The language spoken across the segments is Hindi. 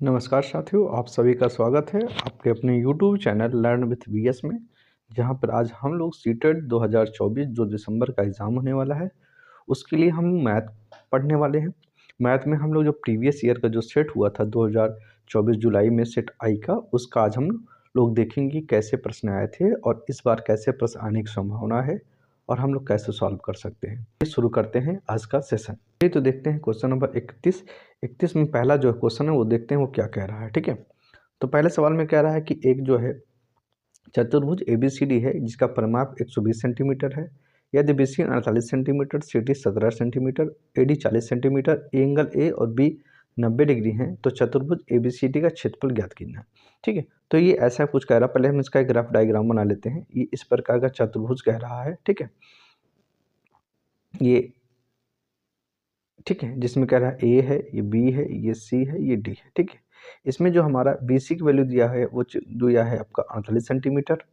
नमस्कार साथियों, आप सभी का स्वागत है आपके अपने YouTube channel learn with VS में। जहां पर आज हम लोग सीटेट 2024 जो दिसंबर का एग्ज़ाम होने वाला है उसके लिए हम मैथ पढ़ने वाले हैं। मैथ में हम लोग जो प्रीवियस ईयर का जो सेट हुआ था 2024 जुलाई में सेट आई का, उसका आज हम लोग देखेंगे कैसे प्रश्न आए थे और इस बार कैसे प्रश्न आने की संभावना है और हम लोग कैसे सॉल्व कर सकते हैं। शुरू करते हैं आज का सेशन। चलिए तो देखते हैं क्वेश्चन नंबर 31 में पहला जो क्वेश्चन है वो देखते हैं वो क्या कह रहा है। ठीक है, तो पहले सवाल में कह रहा है कि एक जो है चतुर्भुज ABCD है जिसका परिमाप 120 सेंटीमीटर है। यदि BC 48 centimetre, CD 17 centimetre, AD 40 centimetre, angle A और B 90 डिग्री हैं तो चतुर्भुज ABCD का क्षेत्रफल ज्ञात कीजिए। ठीक है, तो ये ऐसा कुछ कह रहा है। पहले हम इसका एक ग्राफ डायग्राम बना लेते हैं। ये इस प्रकार का चतुर्भुज कह रहा है। ठीक है, ये ठीक है, जिसमें कह रहा है A है, ये B है, ये C है, ये D है। ठीक है, इसमें जो हमारा BC की वैल्यू दिया है वो दिया है आपका 48 सेंटीमीटर,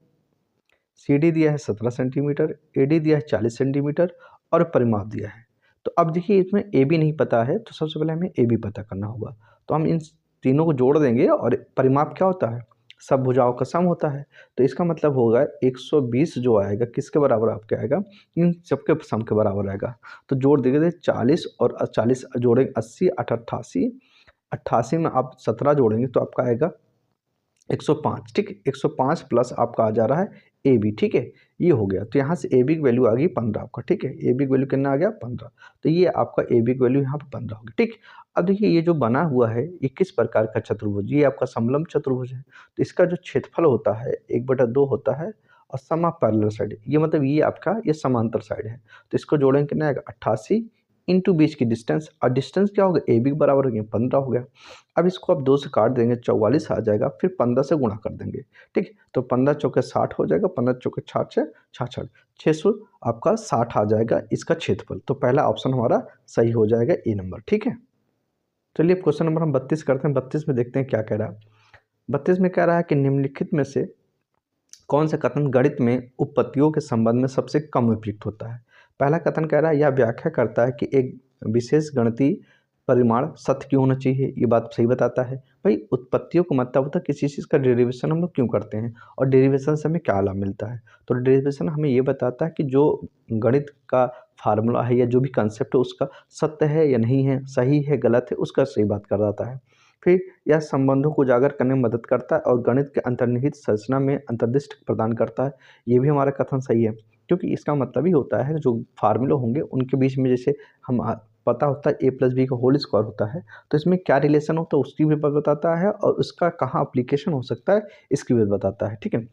CD दिया है 17 सेंटीमीटर, AD दिया है 40 सेंटीमीटर और परिमाप दिया है। तो अब देखिए इसमें AB नहीं पता है तो सबसे पहले हमें AB पता करना होगा। तो हम इन तीनों को जोड़ देंगे और परिमाप क्या होता है, सब भुजाओं का सम होता है। तो इसका मतलब होगा 120 जो आएगा किसके बराबर आपके आएगा, इन सबके सम के बराबर आएगा। तो जोड़ देंगे 40 और 40 जोड़ेंगे 80 8 88, 88 में आप 17 जोड़ेंगे तो आपका आएगा 105। ठीक है, 105 प्लस आपका आ जा रहा है ए बी। ठीक है, ये हो गया। तो यहाँ से ए बी की वैल्यू आ गई 15 आपका। ठीक है, ए बी की वैल्यू कितना आ गया 15। तो ये आपका ए बी की वैल्यू यहाँ पर 15 होगी। ठीक, अब देखिए ये जो बना हुआ है ये किस प्रकार का चतुर्भुज, ये आपका समलंब चतुर्भुज है। तो इसका जो क्षेत्रफल होता है 1/2 होता है और सम ऑफ पैरेलल साइड, ये मतलब ये आपका ये समांतर साइड है। तो इसको जोड़ेंगे कितना आएगा 88 इंटू बीच की डिस्टेंस, और डिस्टेंस क्या होगा ए बी के बराबर हो गया 15 हो गया। अब इसको आप 2 से काट देंगे 44 आ जाएगा, फिर 15 से गुणा कर देंगे। ठीक, तो 15 चौके 60 हो जाएगा, 15 चौके 66 66 600 आपका 60 आ जाएगा इसका क्षेत्रफल। तो पहला ऑप्शन हमारा सही हो जाएगा ए नंबर। ठीक है, चलिए क्वेश्चन नंबर हम 32 करते हैं। 32 में देखते हैं क्या कह रहा है। 32 में कह रहा है कि निम्नलिखित में से कौन सा कथन गणित में उपपत्तियों के संबंध में सबसे कम उपयुक्त होता है। पहला कथन कह रहा है यह व्याख्या करता है कि एक विशेष गणितीय परिमाण सत्य क्यों होना चाहिए। ये बात सही बताता है। भाई उत्पत्तियों का मतलब होता है किसी चीज़ का डेरिवेशन हम लोग क्यों करते हैं और डेरिवेशन से हमें क्या लाभ मिलता है। तो डेरिवेशन हमें ये बताता है कि जो गणित का फार्मूला है या जो भी कंसेप्ट है उसका सत्य है या नहीं है, सही है गलत है, उसका सही बात कर जाता है। फिर यह संबंधों को उजागर करने में मदद करता है और गणित के अंतर्निहित संरचना में अंतर्दृष्टि प्रदान करता है। ये भी हमारा कथन सही है, क्योंकि इसका मतलब ही होता है जो फार्मूले होंगे उनके बीच में जैसे हम पता होता है a+b का होल स्क्वायर होता है, तो इसमें क्या रिलेशन होता है उसकी भी बात बताता है और उसका कहाँ अप्लीकेशन हो सकता है इसकी भी बताता है। ठीक है,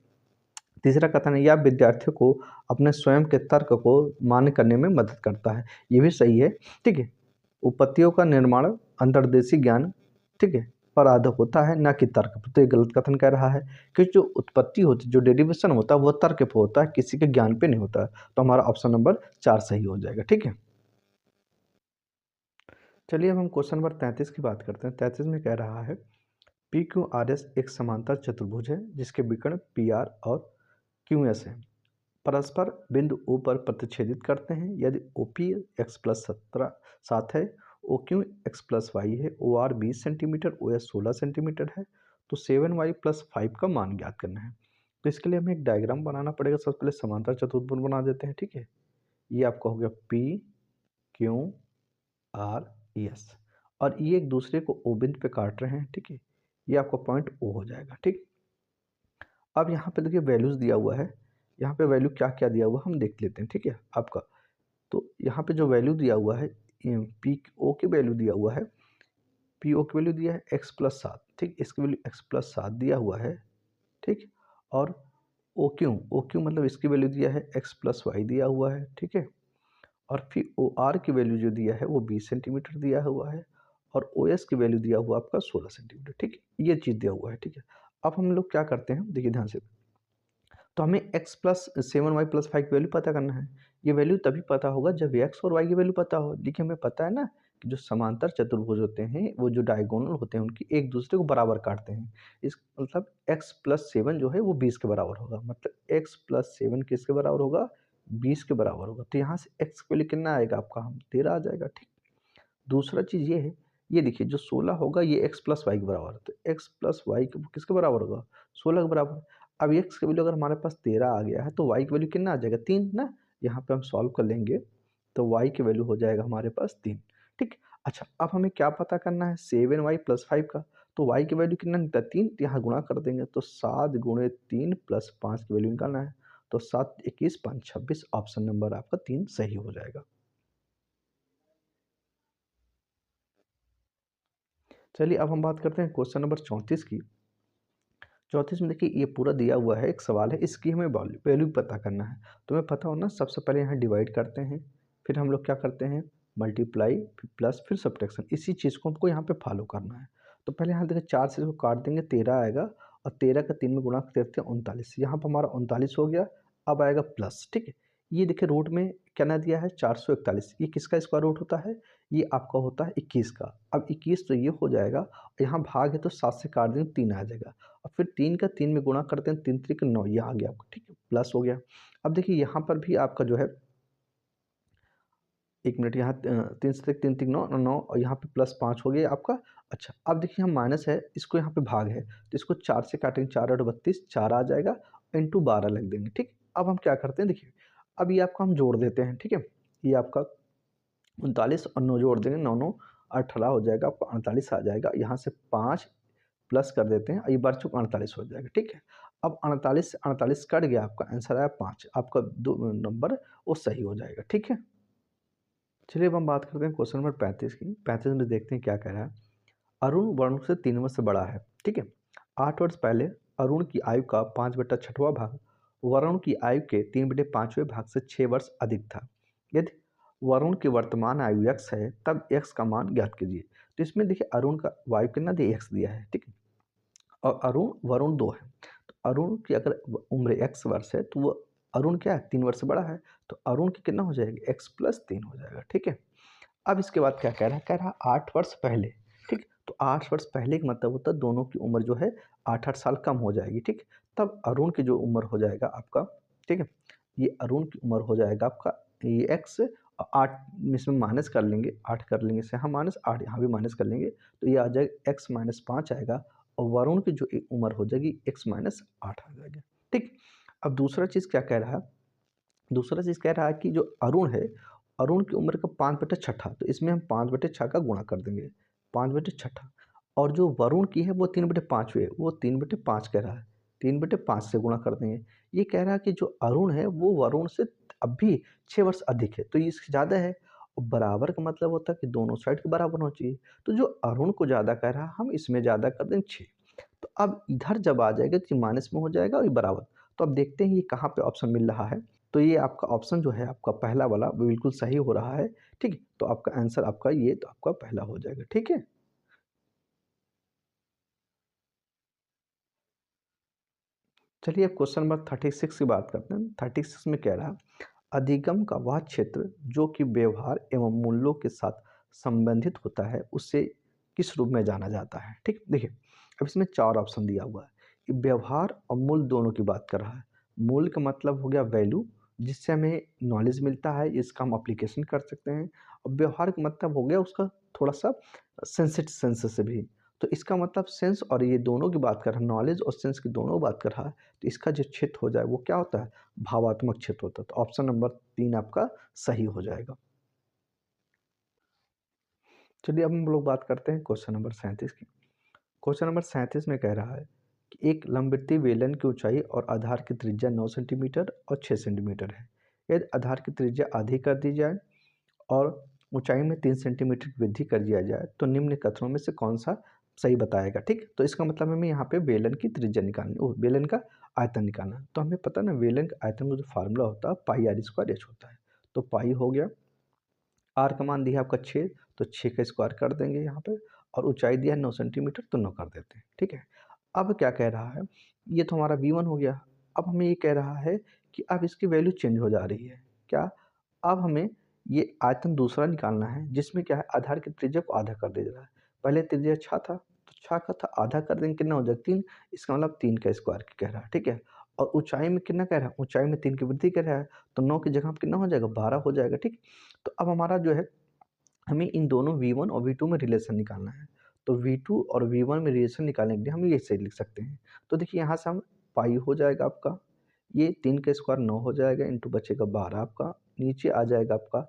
तीसरा कथन है यह विद्यार्थियों को अपने स्वयं के तर्क को मान्य करने में मदद करता है। ये भी सही है। ठीक है, उपपत्तियों का निर्माण अंतर्देशी ज्ञान, ठीक है, पर आधारित होता है ना कि तर्क पर। तो ये गलत कथन कह रहा है कि जो उत्पत्ति होती है, जो डेरिवेशन होता है वो तर्क पे होता है, किसी के ज्ञान पे नहीं होता है। तो हमारा ऑप्शन नंबर 4 सही हो जाएगा। ठीक है, चलिए अब हम क्वेश्चन नंबर 33 की बात करते हैं। 33 में कह रहा है पी क्यू आर एस एक समांतर चतुर्भुज है जिसके विकर्ण पी आर और क्यू एस है, परस्पर बिंदु ओ पर प्रतिच्छेदित करते हैं। यदि ओ पी एक्स प्लस 7 है, O Q X plus Y है, O R 20 centimetre, O S 16 centimetre है, तो 7y+5 का मान ज्ञात करना है। तो इसके लिए हमें एक डायग्राम बनाना पड़ेगा। सबसे पहले समांतर चतुर्भुज बना देते हैं। ठीक है, ये आपका हो गया पी क्यू आर एस और ये एक दूसरे को ओ बिंदु पे काट रहे हैं। ठीक है, ये आपका पॉइंट ओ हो जाएगा। ठीक, अब यहाँ पे देखिए वैल्यूज़ दिया हुआ है। यहाँ पे वैल्यू क्या क्या दिया हुआ हम देख लेते हैं। ठीक है आपका, तो यहाँ पे जो वैल्यू दिया हुआ है पी ओ की वैल्यू दिया हुआ है, पी ओ की वैल्यू दिया है x+7। ठीक, इसकी वैल्यू x+7 दिया हुआ है। ठीक, और ओ क्यू मतलब इसकी वैल्यू दिया है x+y दिया हुआ है। ठीक है, और फिर ओ आर की वैल्यू जो दिया है वो 20 सेंटीमीटर दिया हुआ है और ओ एस की वैल्यू दिया हुआ आपका 16 सेंटीमीटर। ठीक है, ये चीज़ दिया हुआ है। ठीक है, अब हम लोग क्या करते हैं देखिए ध्यान से। तो हमें x+7y+5 की वैल्यू पता करना है। ये वैल्यू तभी पता होगा जब x और y की वैल्यू पता हो। देखिए हमें पता है ना कि जो समांतर चतुर्भुज होते हैं वो जो डायगोनल होते हैं उनकी एक दूसरे को बराबर काटते हैं। इस मतलब x+7 जो है वो 20 के बराबर होगा। मतलब x+7 किसके बराबर होगा, 20 के बराबर होगा। तो यहाँ से x की वैल्यू कितना आएगा आपका, हम 13 आ जाएगा। ठीक, दूसरा चीज़ ये है ये देखिए जो 16 होगा ये x प्लस वाई के बराबर है, तो x प्लस वाई किसके बराबर होगा, 16 के बराबर। अब x की वैल्यू अगर हमारे पास 13 आ गया है तो y की वैल्यू कितना आ जाएगा, 3 ना। यहाँ पे हम सॉल्व कर लेंगे तो y की वैल्यू हो जाएगा हमारे पास 3। ठीक। अच्छा अब हमें क्या पता करना है, 7y प्लस 5 का। तो y की वैल्यू कितना निकला, 3, तो यहाँ गुणा कर देंगे तो 7 गुणे 3 प्लस 5 की वैल्यू निकालना है। तो 7 21 5 26, ऑप्शन नंबर आपका 3 सही हो जाएगा। चलिए अब हम बात करते हैं क्वेश्चन नंबर 34 की। 34 में देखिए ये पूरा दिया हुआ है, एक सवाल है, इसकी हमें वैल्यू पता करना है। तुम्हें पता हो ना, सबसे पहले यहाँ डिवाइड करते हैं, फिर हम लोग क्या करते हैं मल्टीप्लाई, फिर प्लस, फिर सब्ट्रैक्शन। इसी चीज़ को हमको यहाँ पे फॉलो करना है। तो पहले यहाँ देखिए 4 से इसको काट देंगे, 13 आएगा, और 13 का 3 में गुणा करते हैं 39। यहाँ पर हमारा 39 हो गया। अब आएगा प्लस, ठीक है। ये देखिए रूट में क्या ना दिया है 441, ये किसका स्क्वायर रूट होता है, ये आपका होता है 21 का। अब 21 तो ये हो जाएगा, यहाँ भाग है तो 7 से काट देंगे 3 आ जाएगा, और फिर 3 का 3 में गुणा करते हैं, 3 त्रिक 9, ये आ गया आपका, ठीक है, प्लस हो गया। अब देखिए यहाँ पर भी आपका जो है, एक मिनट, यहाँ 3 से 3 3 9 9, और यहाँ पे प्लस 5 हो गया आपका। अच्छा अब देखिए हम माइनस है, इसको यहाँ पे भाग है, तो इसको 4 से काटेंगे, 4 8 32, 4 आ जाएगा, इंटू 12 लग देंगे। ठीक। अब हम क्या करते हैं देखिए, अब ये आपको हम जोड़ देते हैं, ठीक है। ये आपका 39 और 9 जोड़ देंगे, 9 9 18 हो जाएगा, आपको 48 आ जाएगा। यहाँ से 5 प्लस कर देते हैं, ये बार चुक 48 हो जाएगा, ठीक है। अब 48 से 48 कट गया, आपका आंसर आया 5, आपका दो नंबर वो सही हो जाएगा, ठीक है। चलिए अब हम बात करते हैं क्वेश्चन नंबर 35 की। 35 में देखते हैं क्या कह रहा है। अरुण वरुण से 3 वर्ष से बड़ा है, ठीक है। 8 वर्ष पहले अरुण की आयु का 5/6वां भाग वरुण की आयु के 3/5वें भाग से 6 वर्ष अधिक था। यदि वरुण की वर्तमान आयु x है तब x का मान ज्ञात कीजिए। तो इसमें देखिए अरुण का आयु कितना दिया, x दिया है, ठीक है, और अरुण वरुण 2 है। तो अरुण की अगर उम्र x वर्ष है तो वो अरुण क्या है, 3 वर्ष से बड़ा है, तो अरुण की कितना हो जाएगा, x प्लस 3 हो जाएगा, ठीक है। अब इसके बाद क्या कह रहा है 8 वर्ष पहले, ठीक। तो 8 वर्ष पहले का मतलब होता है दोनों की उम्र जो है 8 साल कम हो जाएगी, ठीक। तब अरुण की जो उम्र हो जाएगा आपका, ठीक है, ये अरुण की उम्र हो जाएगा आपका, ये एक्स, 8 में से माइनस कर लेंगे, 8 कर लेंगे से हम माइनस 8 यहाँ भी माइनस कर लेंगे, तो ये आ जाएगा एक्स माइनस 5 आएगा, और वरुण की जो उम्र हो जाएगी एक्स माइनस 8 आ जाएगा, ठीक। अब दूसरा चीज़ क्या कह रहा है, दूसरा चीज़ कह रहा है कि जो अरुण है, अरुण की उम्र का 5/6, तो इसमें हम 5/6 का गुणा कर देंगे, 5/6। और जो वरुण की है वो 3/5, वो 3/5 कह रहा है, 3/5 से गुणा कर देंगे। ये कह रहा है कि जो अरुण है वो वरुण से अब भी 6 वर्ष अधिक है, तो ये इससे ज़्यादा है। और बराबर का मतलब होता है कि दोनों साइड के बराबर होना चाहिए। तो जो अरुण को ज़्यादा कह रहा है हम इसमें ज़्यादा कर देंगे 6। तो अब इधर जब आ जाएगा तो ये माइनस में हो जाएगा और ये बराबर। तो अब देखते हैं ये कहाँ पे ऑप्शन मिल रहा है। तो ये आपका ऑप्शन जो है आपका पहला वाला वो बिल्कुल सही हो रहा है, ठीक है। तो आपका आंसर आपका ये तो आपका पहला हो जाएगा, ठीक है। चलिए अब क्वेश्चन नंबर 36 की बात करते हैं। 36 में कह रहा है अधिगम का वह क्षेत्र जो कि व्यवहार एवं मूल्यों के साथ संबंधित होता है उसे किस रूप में जाना जाता है, ठीक। देखिए अब इसमें 4 ऑप्शन दिया हुआ है कि व्यवहार और मूल्य दोनों की बात कर रहा है। मूल्य का मतलब हो गया वैल्यू, जिससे हमें नॉलेज मिलता है, इसका हम अप्लीकेशन कर सकते हैं। और व्यवहार का मतलब हो गया उसका थोड़ा सा सेंस से भी। तो इसका मतलब सेंस और ये दोनों की बात कर रहा है, नॉलेज और सेंस की दोनों बात कर रहा है, तो इसका जो क्षेत्र हो जाए वो क्या होता है, भावात्मक क्षेत्र होता है। तो ऑप्शन नंबर 3 आपका सही हो जाएगा। चलिए अब हम लोग बात करते हैं क्वेश्चन नंबर 37 की। क्वेश्चन नंबर 37 में कह रहा है कि एक लंबवृत्तीय बेलन की ऊंचाई और आधार की त्रिज्या 9 सेंटीमीटर और 6 सेंटीमीटर है। यदि आधार की त्रिज्या आधी कर दी जाए और ऊंचाई में 3 सेंटीमीटर की वृद्धि कर दिया जाए तो निम्न कथनों में से कौन सा सही बताएगा, ठीक। तो इसका मतलब हमें यहाँ पे बेलन की त्रिज्या निकालनी, ओ बेलन का आयतन निकालना है। तो हमें पता है ना बेलन का आयतन का जो फार्मूला होता है पाई आर स्क्वायर एच होता है। तो पाई हो गया, आर का मान दिया आपका 6, तो 6 का स्क्वायर कर देंगे यहाँ पे, और ऊंचाई दिया है 9 सेंटीमीटर, तो 9 कर देते हैं, ठीक है। अब क्या कह रहा है, ये तो हमारा V1 हो गया। अब हमें ये कह रहा है कि अब इसकी वैल्यू चेंज हो जा रही है, क्या, अब हमें ये आयतन दूसरा निकालना है जिसमें क्या है आधार की त्रिज्या को आधा कर दिया जा रहा है। पहले त्रिज्या 6 था, तो 6 का था आधा कर देंगे, कितना हो जाएगा 3, इसका मतलब 3 का स्क्वायर कह रहा है, ठीक है। और ऊंचाई में कितना कह रहा है, ऊंचाई में 3 की वृद्धि कह रहा है, तो 9 की जगह कितना हो जाएगा 12 हो जाएगा, ठीक। तो अब हमारा जो है हमें इन दोनों V1 और V2 में रिलेशन निकालना है। तो V2 और V1 में रिलेशन निकालने के लिए हम ये ऐसे लिख सकते हैं। तो देखिए यहाँ से हम पाई हो जाएगा आपका, ये 3 का स्क्वायर 9 हो जाएगा, इंटू बचेगा 12 आपका, नीचे आ जाएगा आपका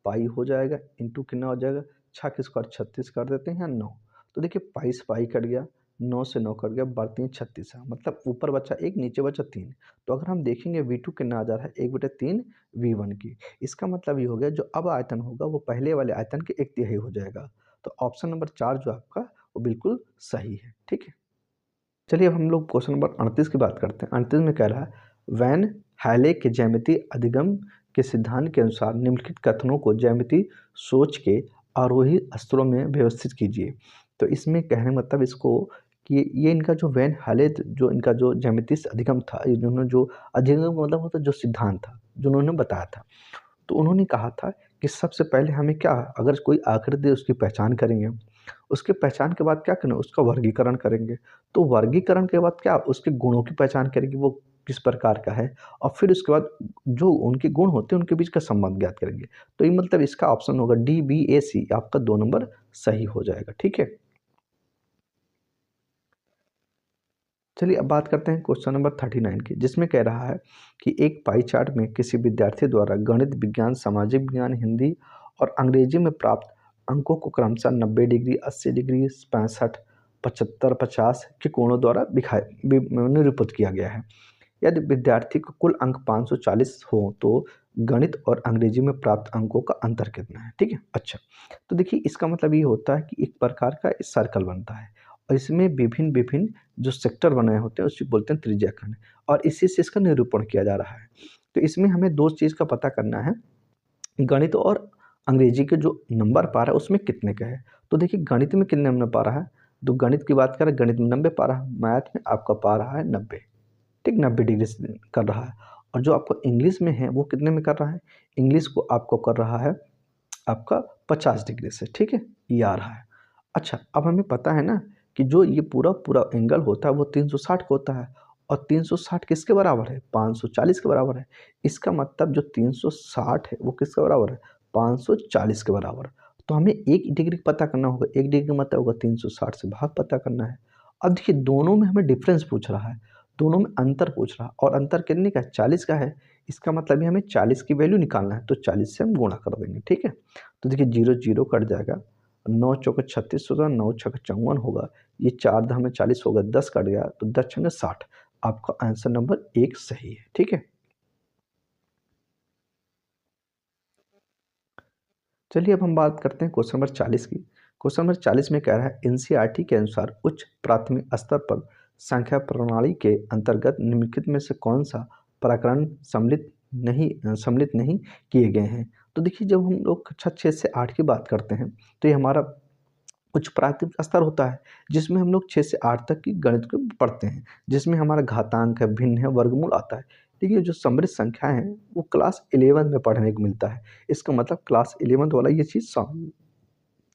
पाई हो जाएगा, इंटू कितना हो जाएगा, 6 का स्क्वायर 36 कर देते हैं, 9। तो देखिए पाई से पाई कट गया, 9 से 9 कट गया, बढ़ती है 36 है, मतलब ऊपर बचा 1 नीचे बचा 3। तो अगर हम देखेंगे V2 कितना आ जा रहा है, 1/3 V1 की। इसका मतलब ये हो गया जो अब आयतन होगा वो पहले वाले आयतन के 1/3 हो जाएगा। तो ऑप्शन नंबर 4 जो आपका वो बिल्कुल सही है, ठीक है। चलिए अब हम लोग क्वेश्चन नंबर 38 की बात करते हैं। 38 में कह रहा है वैन हैले के ज्यामितीय अधिगम के सिद्धांत के अनुसार निम्नलिखित कथनों को ज्यामितीय सोच के आरोही स्तरों में व्यवस्थित कीजिए। तो इसमें कहने मतलब इसको कि ये इनका जो वैन हैले जो इनका जो ज्यामितीय अधिगम था, इन्होंने जो अधिगम मतलब होता जो सिद्धांत था जो उन्होंने बताया था, तो उन्होंने कहा था कि सबसे पहले हमें क्या, अगर कोई आकृति है उसकी पहचान करेंगे, उसके पहचान के बाद क्या करें, उसका वर्गीकरण करेंगे। तो वर्गीकरण के बाद क्या, उसके गुणों की पहचान करेंगे, वो किस प्रकार का है, और फिर उसके बाद जो उनके गुण होते हैं उनके बीच का संबंध ज्ञात करेंगे। तो ये मतलब इसका ऑप्शन होगा DBAC, आपका 2 नंबर सही हो जाएगा, ठीक है। चलिए अब बात करते हैं क्वेश्चन नंबर 39 की, जिसमें कह रहा है कि एक पाई चार्ट में किसी विद्यार्थी द्वारा गणित, विज्ञान, सामाजिक विज्ञान, हिंदी और अंग्रेजी में प्राप्त अंकों को क्रमशः 90 डिग्री, 80 डिग्री, 65, 75, 50 के कोणों द्वारा निरूपित किया गया है। यदि विद्यार्थी को कुल अंक 540 हो तो गणित और अंग्रेजी में प्राप्त अंकों का अंतर कितना है, ठीक है। अच्छा, तो देखिए इसका मतलब ये होता है कि एक प्रकार का सर्कल बनता है और इसमें विभिन्न विभिन्न जो सेक्टर बनाए होते हैं उसे बोलते हैं त्रिज्याखंड, और इसी से इसका निरूपण किया जा रहा है। तो इसमें हमें दो चीज़ का पता करना है, गणित और अंग्रेजी के जो नंबर पा रहा है उसमें कितने का है। तो देखिए गणित में कितने नंबर पा रहा है, तो गणित की बात करें गणित में 90 पा रहा है, मैथ में आपका पा रहा है 90, ठीक, 90 डिग्री से कर रहा है। और जो आपको इंग्लिश में है वो कितने में कर रहा है, इंग्लिश को आपको कर रहा है आपका 50 डिग्री से, ठीक है, ये आ रहा है। अच्छा, अब हमें पता है ना कि जो ये पूरा पूरा एंगल होता है वो 360 का होता है, और 360 किसके बराबर है, 540 के बराबर है। इसका मतलब जो 360 है वो किसके बराबर है, 540 के बराबर। तो हमें 1 डिग्री पता करना होगा, 1 डिग्री का मतलब होगा 360 से भाग पता करना है। अब देखिए दोनों में हमें डिफरेंस पूछ रहा है, दोनों में अंतर पूछ रहा है, और अंतर कितने का है, 40 का है। इसका मतलब ये हमें 40 की वैल्यू निकालना है, तो 40 से हम गुणा कर देंगे, ठीक है। तो देखिए 0 0 कट जाएगा, 9 चौके 36 होगा, 9 छक्के 54 होगा, ये 4 धाम में 40 होगा, 10 कट गया तो 10 छंगे 60। आपका आंसर नंबर 1 सही है, ठीक है। चलिए अब हम बात करते हैं क्वेश्चन नंबर 40 की। क्वेश्चन नंबर 40 में कह रहा है एनसीईआरटी के अनुसार उच्च प्राथमिक स्तर पर संख्या प्रणाली के अंतर्गत निम्नलिखित में से कौन सा प्रकरण सम्मिलित नहीं किए गए हैं। तो देखिए जब हम लोग कक्षा 6 से 8 की बात करते हैं तो ये हमारा कुछ प्राथमिक स्तर होता है जिसमें हम लोग 6 से 8 तक की गणित को पढ़ते हैं, जिसमें हमारा घातांक है, भिन्न है, वर्गमूल आता है। देखिए जो समृद्ध संख्याएं हैं वो क्लास 11 में पढ़ने को मिलता है। इसका मतलब क्लास 11 वाला ये चीज़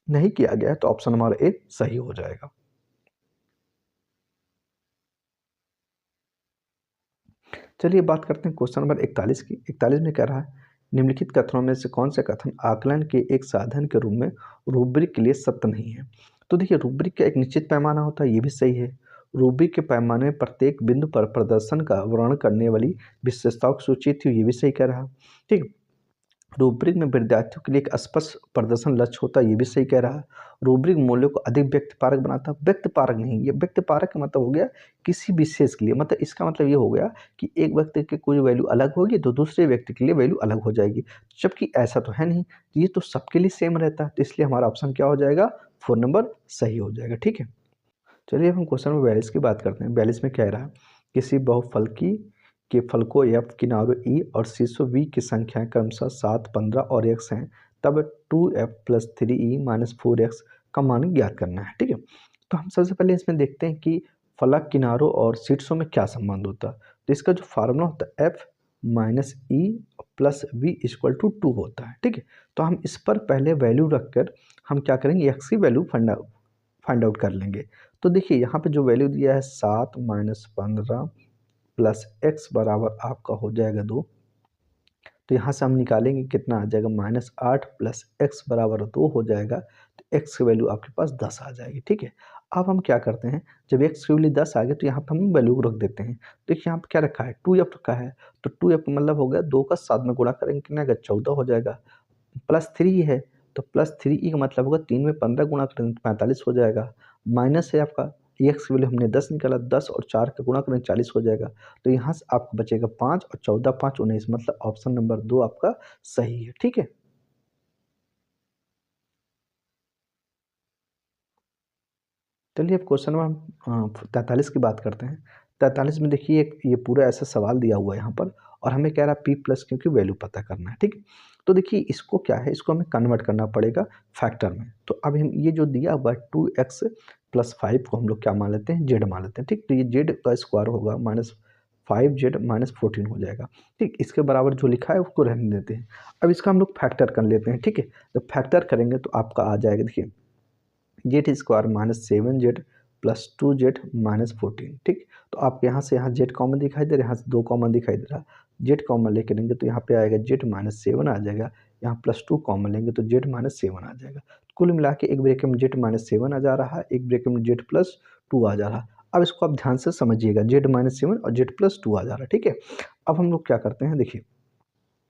नहीं किया गया है, तो ऑप्शन हमारा ए सही हो जाएगा। चलिए बात करते हैं क्वेश्चन नंबर 41 की। 41 में कह रहा है निम्नलिखित कथनों में से कौन से कथन आकलन के एक साधन के रूप में रूब्रिक के लिए सत्य नहीं है। तो देखिए रूब्रिक का एक निश्चित पैमाना होता है, ये भी सही है। रूब्रिक के पैमाने में प्रत्येक बिंदु पर प्रदर्शन का वर्णन करने वाली विशेषताओं की सूची थी, ये भी सही कह रहा है, ठीक। रूब्रिक में विद्यार्थियों के लिए एक स्पष्ट प्रदर्शन लक्ष्य होता है, ये भी सही कह रहा है। रूब्रिक मूल्यों को अधिक व्यक्तिपारक बनाता है, व्यक्तिपारक नहीं, ये व्यक्तिपारक का मतलब हो गया किसी विशेष के लिए, मतलब इसका मतलब ये हो गया कि एक व्यक्ति की कोई वैल्यू अलग होगी तो दूसरे व्यक्ति के लिए वैल्यू अलग हो जाएगी, जबकि ऐसा तो है नहीं, ये तो सबके लिए सेम रहता है। तो इसलिए हमारा ऑप्शन क्या हो जाएगा, 4 नंबर सही हो जाएगा, ठीक है। चलिए अब हम क्वेश्चन नंबर 42 की बात करते हैं। 42 में कह रहा है किसी बहुफलकी के फलकों एफ, किनारों ई और शीर्षों वी की संख्याएं क्रमशः 7, 15 और x हैं, तब 2f plus 3e minus 4x का मान ज्ञात करना है, ठीक है। तो हम सबसे पहले इसमें देखते हैं कि फलक, किनारों और शीर्षों में क्या संबंध होता है। तो इसका जो फार्मूला होता है F minus E plus V equal to 2 होता है, ठीक है। तो हम इस पर पहले वैल्यू रखकर हम क्या करेंगे, एक्स की वैल्यू फाइंड आउट कर लेंगे। तो देखिए यहाँ पे जो वैल्यू दिया है 7 माइनस 15 प्लस एक्स बराबर आपका हो जाएगा 2। तो यहाँ से हम निकालेंगे कितना आ जाएगा -8 प्लस एक्स बराबर 2 हो जाएगा। तो एक्स की वैल्यू आपके पास 10 आ जाएगी। ठीक है, अब हम क्या करते हैं, जब एक्स की वैल्यू 10 आ गई तो यहाँ पे हम वैल्यू रख देते हैं। देखिए यहाँ पे क्या रखा है, 2f रखा है। तो 2f मतलब हो गया 2 का 7 में गुणा करेंगे कितना आएगा, 14 हो जाएगा। प्लस 3 है तो प्लस 3 का मतलब होगा 3 में 15 गुणा करेंगे तो 45 हो जाएगा। माइनस है आपका एक्स की वैल्यू हमने 10 निकाला, 10 और 4 का गुणा करें 40 हो जाएगा। तो यहाँ से आपको बचेगा 5 और 14 5 19, मतलब ऑप्शन नंबर 2 आपका सही है। ठीक है, चलिए अब क्वेश्चन नंबर 43 की बात करते हैं। 43 में देखिए एक ये पूरा ऐसा सवाल दिया हुआ है यहाँ पर, और हमें कह रहा है पी प्लस क्यू की वैल्यू पता करना है। ठीक है, तो देखिए इसको क्या है, इसको हमें कन्वर्ट करना पड़ेगा फैक्टर में। तो अब हम ये जो दिया हुआ है 2x प्लस 5 को हम लोग क्या मान लेते हैं, जेड मान लेते हैं। ठीक, तो ये जेड का स्क्वायर होगा -5z -14 हो जाएगा। ठीक, इसके बराबर जो लिखा है उसको रहने देते हैं। अब इसका हम लोग फैक्टर कर लेते हैं। ठीक है, जब फैक्टर करेंगे तो आपका आ जाएगा, देखिए Z square -7z plus 2z -14। ठीक, तो आपके यहाँ से यहाँ जेड कॉमन दिखाई दे रहा है, यहाँ से 2 कॉमन दिखाई दे रहा है। जेड कॉमन लेके लेंगे तो यहाँ पे आएगा जेड -7 आ जाएगा। यहाँ +2 कॉमन लेंगे तो जेड -7 आ जाएगा। कुल मिला के एक ब्रैकेट में जेड -7 आ जा रहा है, एक ब्रैकेट में जेड +2 आ जा रहा है। अब इसको आप ध्यान से समझिएगा, जेड -7 और जेड +2 आ जा रहा है। ठीक है, अब हम लोग क्या करते हैं, देखिए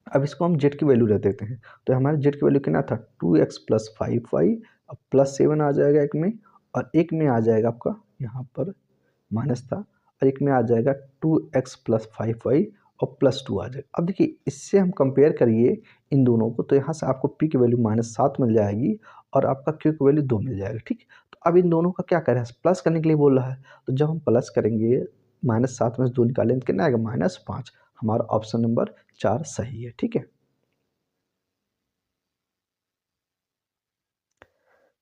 अब इसको हम जेड की वैल्यू रख देते हैं। तो हमारे जेड की वैल्यू कितना था, 2x प्लस 5y, अब +7 आ जाएगा एक में, और एक में आ जाएगा आपका यहाँ पर माइनस था, और एक में आ जाएगा 2x प्लस 5y और +2 आ जाएगा। अब देखिए इससे हम कंपेयर करिए इन दोनों को, तो यहाँ से आपको p की वैल्यू -7 मिल जाएगी और आपका q की वैल्यू 2 मिल जाएगा। ठीक, तो अब इन दोनों का क्या कर रहा है, प्लस करने के लिए बोल रहा है। तो जब हम प्लस करेंगे -7 में से 2 निकालेंगे तो कितना आएगा, -5। हमारा ऑप्शन नंबर 4 सही है। ठीक है,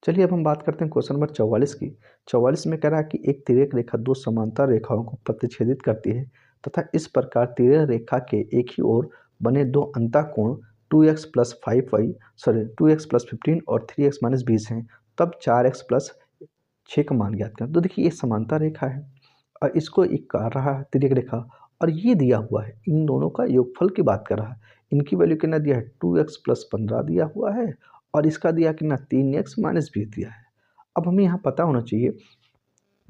चलिए अब हम बात करते हैं क्वेश्चन नंबर 44 की। 44 में कह रहा है कि एक तिर्यक रेखा दो समांतर रेखाओं को प्रतिच्छेदित करती है तथा इस प्रकार तिर्यक रेखा के एक ही ओर बने दो अंतःकोण 2x plus 5y sorry 2x plus 15 और 3x माइनस 20 हैं, तब 4x प्लस 6 का मान ज्ञात करें। तो देखिए ये समांतर रेखा है और इसको एक कर रहा है तिर्यक रेखा, और ये दिया हुआ है, इन दोनों का योगफल की बात कर रहा है। इनकी वैल्यू कितना दिया है, 2x प्लस 15 दिया हुआ है, और इसका दिया कितना 3x माइनस 20 दिया है। अब हमें यहाँ पता होना चाहिए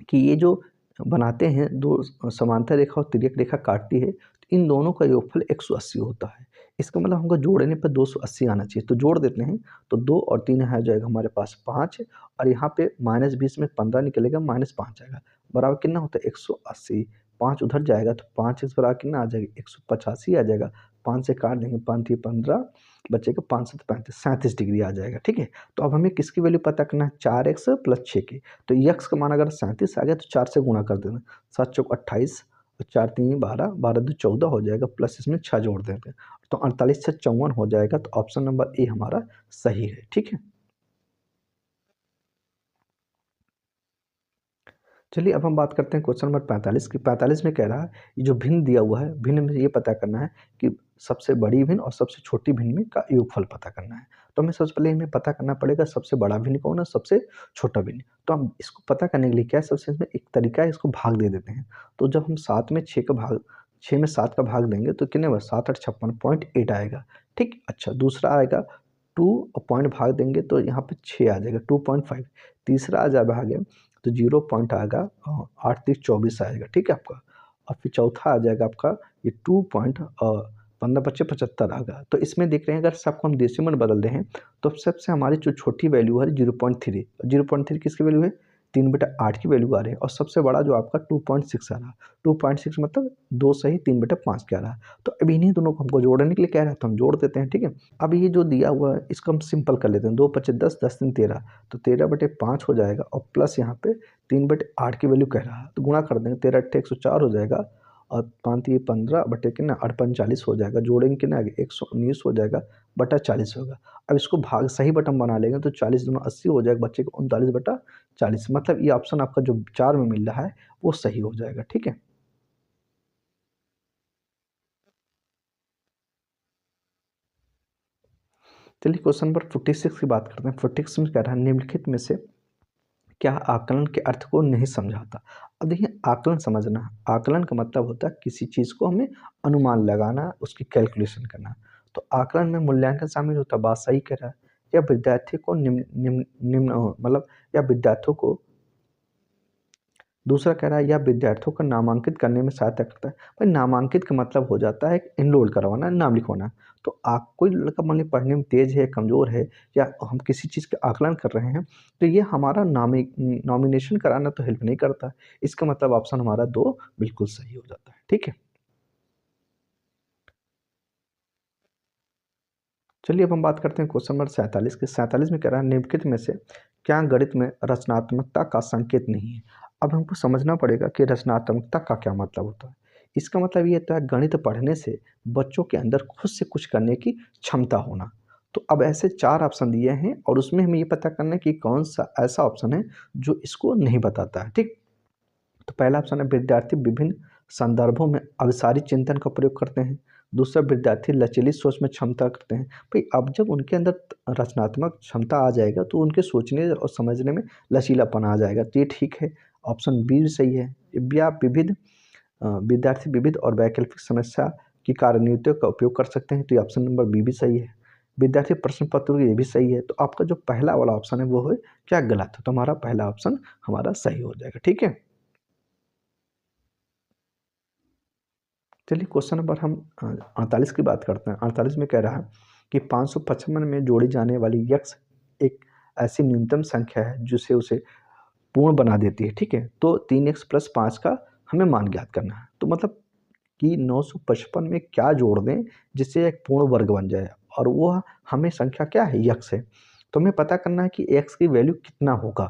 कि ये जो बनाते हैं दो समांतर रेखा और तिर्यक रेखा काटती है, तो इन दोनों का योगफल 180 होता है। इसका मतलब हमको जोड़ने पर 280 आना चाहिए, तो जोड़ देते हैं। तो 2 और 3 यहाँ आ जाएगा हमारे पास 5, और यहाँ पे -20 में 15 निकलेगा, -5 आएगा, बराबर कितना होता है 180। 5 उधर जाएगा तो 5x बराबर कितना आ जाएगा, 185 आ जाएगा। 5 से काट देंगे, 5 3 15, बचेगा 5 7 35, 37 डिग्री आ जाएगा। ठीक है, तो अब हमें किसकी वैल्यू पता करना है, 4x प्लस 6 की। तो यक्स का मान अगर 37 आ गया तो 4 से गुणा कर देना, 7 चौक 28 और 4 3 12, 12 2 14 हो जाएगा, प्लस इसमें 6 जोड़ देते हैं तो 48 से 54 हो जाएगा। तो ऑप्शन नंबर ए हमारा सही है। ठीक है, चलिए अब हम बात करते हैं क्वेश्चन नंबर 45 की। 45 में कह रहा है ये जो भिन्न दिया हुआ है, भिन्न में ये पता करना है कि सबसे बड़ी भिन्न और सबसे छोटी भिन्न में का योगफल पता करना है। तो हमें सबसे पहले हमें पता करना पड़ेगा सबसे बड़ा भिन्न कौन है, सबसे छोटा भिन्न। तो हम इसको पता करने के लिए क्या है, सबसे इसमें एक तरीका है, इसको भाग दे देते हैं। तो जब हम 7 में 6 का भाग 6 में 7 का भाग देंगे तो कितने हुआ, 7 8 56 0.8 आएगा। ठीक, अच्छा दूसरा आएगा 2 और पॉइंट भाग देंगे तो यहाँ पे 6 आ जाएगा, 2.5। तीसरा आ जाए भागे तो 0 पॉइंट आएगा, 8 3 24 आएगा। ठीक है आपका, और फिर चौथा आ जाएगा आपका ये 2 पॉइंट 15 25 75 आएगा। तो इसमें देख रहे हैं अगर सबको हम डेसिमल बदल रहे हैं तो सबसे हमारी जो छोटी वैल्यू है 0.3, 0.3 किसकी वैल्यू है, 3/8 की वैल्यू आ रही है, और सबसे बड़ा जो आपका 2.6 आ रहा है। 2.6 मतलब 2 सही 3/5 क्या रहा है। तो अब इन्हीं दोनों को हमको जोड़ने के लिए कह रहा है तो हम जोड़ देते हैं। ठीक है, अब ये जो दिया हुआ है इसको हम सिंपल कर लेते हैं, 2 5 10 10 3 13, तो 13/5 हो जाएगा, और प्लस यहाँ पे 3/8 की वैल्यू कह रहा है तो गुणा कर देंगे, 13 8 104 हो जाएगा, और 5 ये 15 बटे कितना 8 5 40 हो जाएगा, जोड़ेंगे कितना आगे 119 हो जाएगा बटा 40 होगा। अब इसको भाग सही बटन बना लेंगे तो 40 दूना 80 हो जाएगा, बच्चे को 39/40, मतलब ये ऑप्शन आपका जो 4 में मिल रहा है वो सही हो जाएगा। ठीक है, चलिए क्वेश्चन नंबर 46 की बात करते हैं। 46 में कह रहा है निम्नलिखित में से क्या आकलन के अर्थ को नहीं समझाता। अब देखिए आकलन समझना, आकलन का मतलब होता है किसी चीज़ को हमें अनुमान लगाना, उसकी कैलकुलेशन करना। तो आकलन में मूल्यांकन शामिल होता है, बात सही कह रहा है। या विद्यार्थी को निम्न निम्न निम्न मतलब या विद्यार्थियों को, दूसरा कह रहा है या विद्यार्थियों को नामांकित करने में सहायता करता है। भाई नामांकित का मतलब हो जाता है इनरोल करवाना, नाम लिखवाना। तो आप कोई लड़का मान लीजिए पढ़ने में तेज है, कमज़ोर है, या हम किसी चीज़ का आकलन कर रहे हैं, तो ये हमारा नॉमिनेशन कराना तो हेल्प नहीं करता। इसका मतलब ऑप्शन हमारा 2 बिल्कुल सही हो जाता है। ठीक है, चलिए अब हम बात करते हैं क्वेश्चन नंबर 47 के। 47 में कह रहा है निम्नलिखित में से क्या गणित में रचनात्मकता का संकेत नहीं है। अब हमको समझना पड़ेगा कि रचनात्मकता का क्या मतलब होता है। इसका मतलब ये होता है गणित पढ़ने से बच्चों के अंदर खुद से कुछ करने की क्षमता होना। तो अब ऐसे 4 ऑप्शन दिए हैं और उसमें हमें ये पता करना है कि कौन सा ऐसा ऑप्शन है जो इसको नहीं बताता है। ठीक, तो पहला ऑप्शन है विद्यार्थी विभिन्न संदर्भों में अभिसारी चिंतन का प्रयोग करते हैं। दूसरा, विद्यार्थी लचीली सोच में क्षमता करते हैं। भाई अब जब उनके अंदर रचनात्मक क्षमता आ जाएगा तो उनके सोचने और समझने में लचीलापन आ जाएगा, तो ये ठीक है। ऑप्शन बी भी सही है। या विद्यार्थी विविध और वैकल्पिक समस्या की कार्यनीतियों का उपयोग कर सकते हैं, तो ये ऑप्शन नंबर बी भी सही है। विद्यार्थी प्रश्न पत्र, ये भी सही है। तो आपका जो पहला वाला ऑप्शन है वो है क्या गलत है, तो हमारा पहला ऑप्शन हमारा सही हो जाएगा। ठीक है, चलिए क्वेश्चन नंबर हम 48 की बात करते हैं। 48 में कह रहा है कि 555 में जोड़ी जाने वाली यक्स एक ऐसी न्यूनतम संख्या है जिसे उसे पूर्ण बना देती है। ठीक है, तो 3x प्लस 5 का हमें मान ज्ञात करना है। तो मतलब कि 955 में क्या जोड़ दें जिससे एक पूर्ण वर्ग बन जाए, और वो हमें संख्या क्या है, यक्स है। तो हमें पता करना है कि एक्स की वैल्यू कितना होगा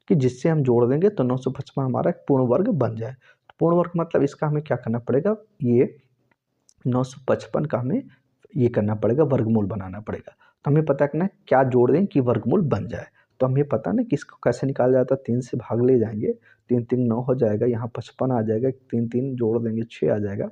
कि जिससे हम जोड़ देंगे तो 955 हमारा एक पूर्ण वर्ग बन जाए। तो पूर्ण वर्ग मतलब इसका हमें क्या करना पड़ेगा, ये 955 का हमें ये करना पड़ेगा, वर्गमूल बनाना पड़ेगा। तो हमें पता करना है क्या जोड़ दें कि वर्गमूल बन जाए। तो हमें पता ना कि इसको कैसे निकाला जाता है, 3 से भाग ले जाएंगे, 3 3 9 हो जाएगा, यहाँ 55 आ जाएगा, 3 3 जोड़ देंगे 6 आ जाएगा।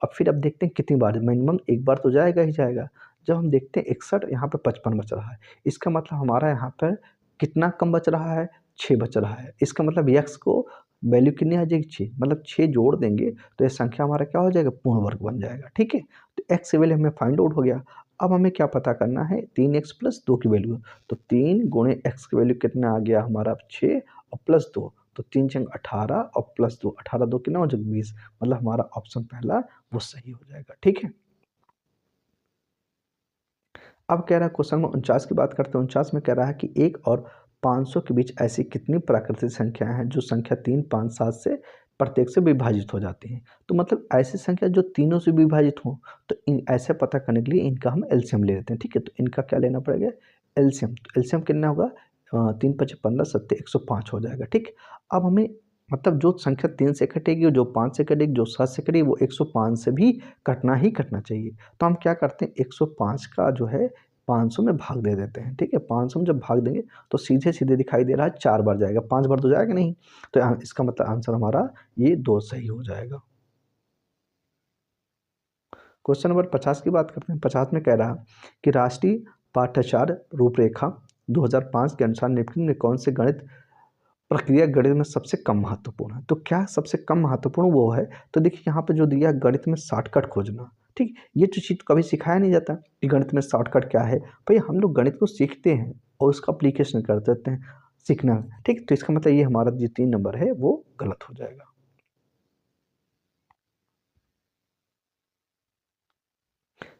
और फिर अब देखते हैं कितनी बार, मिनिमम एक बार तो जाएगा ही जाएगा। जब हम देखते हैं 61, यहाँ पे 55 बच रहा है, इसका मतलब हमारा यहाँ पर कितना कम बच रहा है, 6 बच रहा है। इसका मतलब एक्स को वैल्यू कितनी आ जाएगी, 6, मतलब 6 जोड़ देंगे तो ये संख्या हमारा क्या हो जाएगा, पूर्ण वर्ग बन जाएगा। ठीक है, तो एक्स की वैल्यू हमें फाइंड आउट हो गया। अब हमें क्या पता करना है, 3x प्लस 2 की वैल्यू। तो 3 गुणे एक्स की वैल्यू कितना आ गया हमारा 6 और प्लस 2, तो 3 छंग 18 और प्लस 2, 18 2 कितना हो जाएगा 20, मतलब हमारा ऑप्शन पहला वो सही हो जाएगा। ठीक है, अब कह रहा है क्वेश्चन में 49 की बात करते हैं। 49 में कह रहा है कि 1 और 500 के बीच ऐसी कितनी प्राकृतिक संख्याएं हैं जो संख्या 3 5 7 से प्रत्येक से विभाजित हो जाती हैं। तो मतलब ऐसी संख्या जो तीनों से विभाजित हो, तो इन ऐसे पता करने के लिए इनका हम एलसीएम ले लेते हैं। ठीक है, तो इनका क्या लेना पड़ेगा, एलसीएम। तो एलसीएम कितना होगा, 3 5 15 सत्ते 105 हो जाएगा। ठीक, अब हमें मतलब जो संख्या 3 से कटेगी और जो 5 से कटेगी, जो 7 से कटेगी, वो 105 से भी कटना ही कटना चाहिए। तो हम क्या करते हैं, 105 का जो है 500 में भाग दे देते हैं। ठीक है, 500 में जब भाग देंगे तो सीधे-सीधे दिखाई दे रहा है 4 बार जाएगा, 5 बार तो जाएगा नहीं। तो इसका मतलब आंसर हमारा ये 2 सही हो जाएगा। क्वेश्चन नंबर 50 की बात करते हैं। 50 में कह रहा कि राष्ट्रीय पाठ्याचार रूपरेखा 2005 के अनुसार निम्नलिखित में कौन से गणित प्रक्रिया गणित में सबसे कम महत्वपूर्ण है। तो क्या सबसे कम महत्वपूर्ण वो है, तो देखिए यहाँ पे जो दिया गणित में शॉर्टकट खोजना। ठीक, ये जो चीज़ कभी सिखाया नहीं जाता कि गणित में शॉर्टकट क्या है। भाई हम लोग गणित को सीखते हैं और उसका अप्लीकेशन कर देते हैं, सीखना। ठीक, तो इसका मतलब ये हमारा जो 3 नंबर है वो गलत हो जाएगा।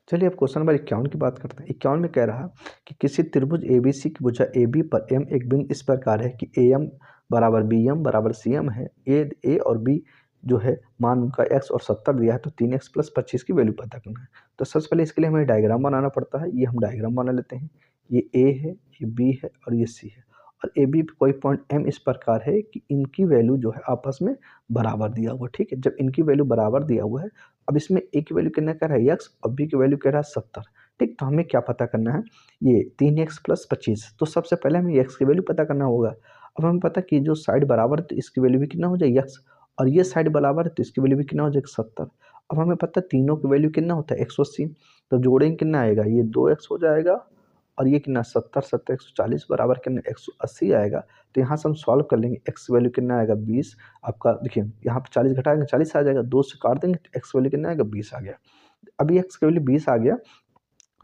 चलिए अब क्वेश्चन नंबर 51 की बात करते हैं। 51 में कह रहा कि किसी त्रिभुज एबीसी की भुजा AB पर M एक बिंदु इस प्रकार है कि AM बराबर BM बराबर CM है। ए और बी जो है मान उनका x और 70 दिया है, तो 3x प्लस 25 की वैल्यू पता करना है। तो सबसे पहले इसके लिए हमें डायग्राम बनाना पड़ता है। ये हम डायग्राम बना लेते हैं। ये A है, ये B है और ये C है, और ए बी पे कोई पॉइंट M इस प्रकार है कि इनकी वैल्यू जो है आपस में बराबर दिया हुआ है। ठीक है, जब इनकी वैल्यू बराबर दिया हुआ है, अब इसमें ए की वैल्यू कितना कह रहा है, एक्स, और बी की वैल्यू कह रहा है 70। ठीक, तो हमें क्या पता करना है, ये 3x प्लस 25। तो सबसे पहले हमें एक्स की वैल्यू पता करना होगा। अब हमें पता कि जो साइड बराबर है तो इसकी वैल्यू भी कितना हो जाएगी एक्स, और ये साइड बराबर है तो इसकी वैल्यू भी कितना हो जाएगा 70। अब हमें पता है तीनों की वैल्यू कितना होता है 180। तो जोड़ेंगे कितना आएगा, ये 2x हो जाएगा, और ये कितना 70 70 140 बराबर कितना 180 आएगा। तो यहाँ से हम सॉल्व कर लेंगे, एक्स वैल्यू कितना आएगा 20। आपका देखिए यहाँ पे 40 घटाएंगे 40 आ जाएगा, 2 से काट देंगे तो एक्स वैल्यू कितना आएगा 20 आ गया। अभी एक्स की वैल्यू 20 आ गया,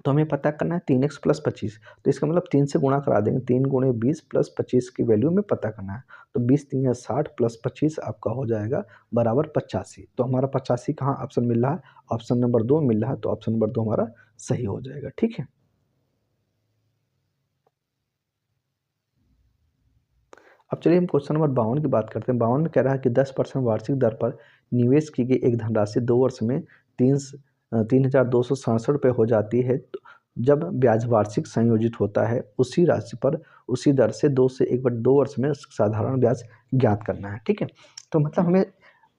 तो हमें पता करना है 3x प्लस 25, तो इसका मतलब 3 से गुणा करा देंगे, 3 गुणे 20 प्लस 25 की वैल्यू हमें पता करना है। तो 20 3 या 60 प्लस 25 आपका हो जाएगा बराबर 85। तो हमारा 85 कहाँ ऑप्शन मिल रहा है? ऑप्शन नंबर 2 मिल रहा है, तो ऑप्शन नंबर 2 हमारा सही हो जाएगा। ठीक है। अब चलिए हम क्वेश्चन नंबर 52 की बात करते हैं। 52 में कह रहा है कि 10% वार्षिक दर पर निवेश की गई एक धनराशि 2 वर्ष में 3,267 रुपये हो जाती है। तो जब ब्याज वार्षिक संयोजित होता है उसी राशि पर उसी दर से 2 से 1/2 वर्ष में साधारण ब्याज ज्ञात करना है। ठीक है। तो मतलब हमें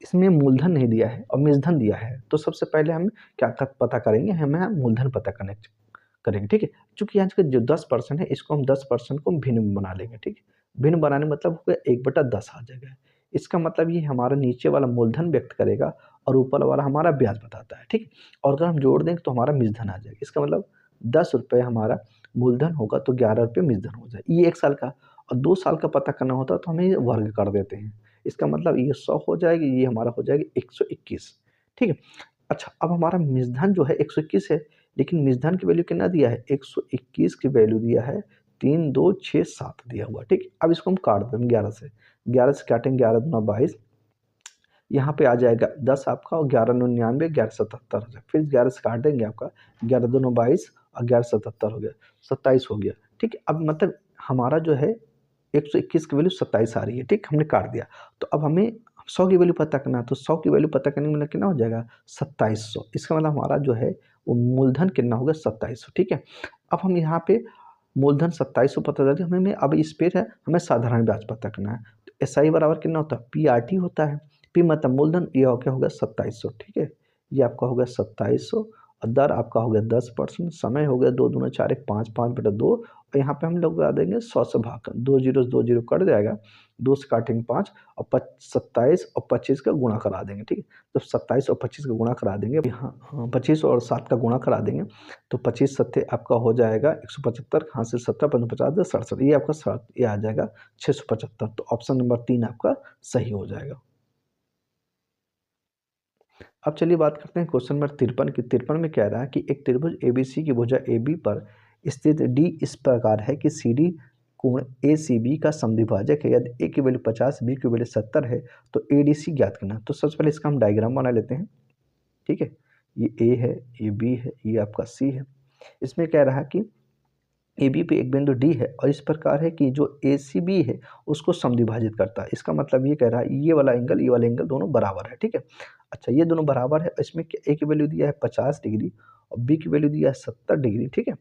इसमें मूलधन नहीं दिया है और निजधन दिया है। तो सबसे पहले हम क्या पता करेंगे, हमें मूलधन पता करेंगे। ठीक है। चूंकि आज का जो 10% है इसको हम 10% को भिन्न बना लेंगे। ठीक है। भिन्न बनाने मतलब हो गया 1/10 आ जाएगा। इसका मतलब ये हमारा नीचे वाला मूलधन व्यक्त करेगा और ऊपर वाला हमारा ब्याज बताता है। ठीक है। और अगर हम जोड़ देंगे तो हमारा मिजधन आ जाएगा। इसका मतलब 10 रुपये हमारा मूलधन होगा तो 11 रुपये मिजधन हो जाए। ये 1 साल का, और 2 साल का पता करना होता तो हमें ये वर्ग कर देते हैं। इसका मतलब ये 100 हो जाएगी, ये हमारा हो जाएगी 121। ठीक है। अच्छा, अब हमारा मिजधन जो है 121 है, लेकिन मिजधन की वैल्यू कितना दिया है? 121 की वैल्यू दिया है 3,267 दिया हुआ। ठीक। अब इसको हम काट देंगे 11 से, 11 से काटेंगे, 11 दूना 22, यहाँ पे आ जाएगा 10 आपका, और 11 9 99, 11 77 हो जाएगा। फिर 11 से काट देंगे, आपका 11 दूना 22 और 11 77 हो गया, 27 हो गया। ठीक है। अब मतलब हमारा जो है 121 की वैल्यू 27 आ रही है। ठीक, हमने काट दिया। तो अब हमें 100 की वैल्यू पता करना है, तो 100 की वैल्यू पता करने में मतलब कितना हो जाएगा? 2700। इसका मतलब हमारा जो है वो मूलधन कितना होगा? 2700। ठीक है। अब हम यहाँ पे मूलधन 2700 पता कर दिया, हमें अब इस पे है हमें साधारण ब्याज पता करना है। तो एस आई बराबर कितना होता है? पी आर टी होता है। पी मतलब मूलधन, ये क्या हो गया? 2700। ठीक है। ये आपका हो गया 2700, और दर आपका हो गया 10%, समय हो गया 2 दूना 4 1 5 5/2, और यहाँ पे हम लोग लगा देंगे 100 से भाग कर, 2 जीरो से 2 जीरो कट जाएगा, 2 से काटेंगे 5, और 27 और 25 का गुणा करा देंगे। ठीक है। जब 27 और 25 का गुणा करा देंगे, हाँ हाँ, 25 और 7 का गुणा करा देंगे, तो 25 सत्ते आपका हो जाएगा 175, कहाँ से 17 पंद्रह 50 67, ये आपका ये आ जाएगा 675। तो ऑप्शन नंबर 3 आपका सही हो जाएगा। अब चलिए बात करते हैं क्वेश्चन नंबर 53 की। 53 में कह रहा है कि एक त्रिभुज एबीसी की भुजा AB पर स्थित डी इस प्रकार है कि CD कोण ACB का समद्विभाजक है। यदि A की वैल्यू 50, B की वैल्यू 70 है, तो ADC ज्ञात करना है। तो सबसे पहले इसका हम डायग्राम बना लेते हैं। ठीक है। ये A है, ये B है, ये आपका C है। इसमें कह रहा है कि AB पे एक बिंदु D है और इस प्रकार है कि जो ACB है उसको समद्विभाजित करता है। इसका मतलब ये कह रहा है ये वाला एंगल दोनों बराबर है। ठीक है। अच्छा, ये दोनों बराबर है। इसमें A की वैल्यू दिया है 50 डिग्री और B की वैल्यू दिया है 70 डिग्री। ठीक है।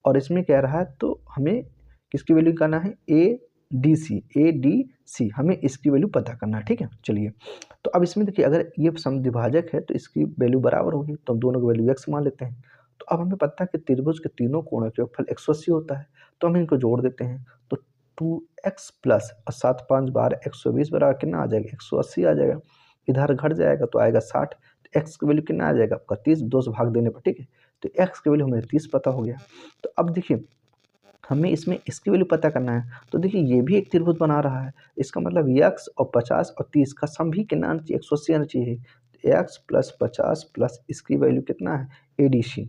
और इसमें कह रहा है तो हमें किसकी वैल्यू निकालना है? ADC हमें इसकी वैल्यू पता करना है। ठीक है। चलिए, तो अब इसमें देखिए, अगर ये समद्विभाजक है तो इसकी वैल्यू बराबर होगी, तो हम दोनों की वैल्यू x मान लेते हैं। तो अब हमें पता है कि त्रिभुज के तीनों कोणों के योगफल 180 होता है, तो हम इनको जोड़ देते हैं। तो 2x प्लस और 7 5 12 120 बराबर कितना आ जाएगा? 180 आ जाएगा। इधर घट जाएगा तो आएगा 60। तो x की वैल्यू कितना आ जाएगा आपका? 30, 2 से भाग देने पर। ठीक है। तो x की वैल्यू हमें 30 पता हो गया। तो अब देखिए, हमें इसमें इसकी वैल्यू पता करना है। तो देखिए, ये भी एक त्रिभुज बना रहा है। इसका मतलब x और 50 और 30 का सम भी कितना आना चाहिए? 180 आना चाहिए। x प्लस 50 प्लस इसकी वैल्यू कितना है? ADC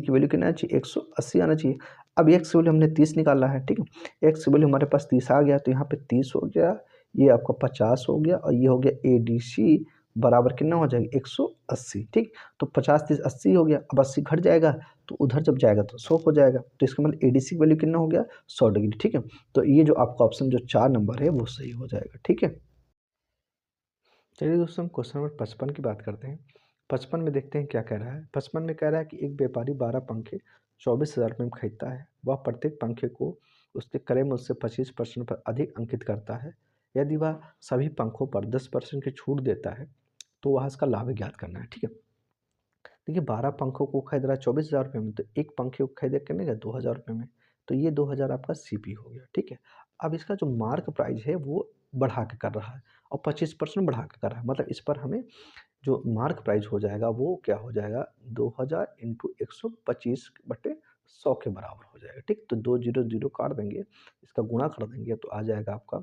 की वैल्यू कितना आना चाहिए? 180 आना चाहिए। अब x की वैल्यू हमने 30 निकाला है। ठीक है। x की वैल्यू हमारे पास 30 आ गया, तो यहाँ पे 30 हो गया, ये आपका 50 हो गया, और ये हो गया ADC बराबर कितना हो जाएगा? 180। ठीक। तो 50 30 80 हो गया। अब 80 घट जाएगा तो उधर जब जाएगा तो 100 हो जाएगा। तो इसका मतलब ADC की वैल्यू कितना हो गया? 100 डिग्री। ठीक है। तो ये जो आपका ऑप्शन जो 4 नंबर है वो सही हो जाएगा। ठीक है। चलिए दोस्तों, हम क्वेश्चन नंबर 55 की बात करते हैं। 55 में देखते हैं क्या कह रहा है। 55 में कह रहा है कि एक व्यापारी 12 पंखे 24,000 में खरीदता है। वह प्रत्येक पंखे को उसके क्रय मूल्य से 25% पर अधिक अंकित करता है। यदि वह सभी पंखों पर 10% की छूट देता है तो वह इसका लाभ ज्ञात करना है। ठीक है। देखिए, 12 पंखों को खरीद रहा है 24,000 रुपये में, तो एक पंखे को खरीदे कितने का? 2,000 रुपये में। तो ये 2,000 आपका CP हो गया। ठीक है। अब इसका जो मार्क प्राइस है वो बढ़ा के कर रहा है और 25% बढ़ा के कर रहा है। मतलब इस पर हमें जो मार्क प्राइस हो जाएगा वो क्या हो जाएगा? 2,000 इंटू 125/100 के बराबर हो जाएगा। ठीक। तो 2 जीरो जीरो काट देंगे, इसका गुणा कर देंगे तो आ जाएगा आपका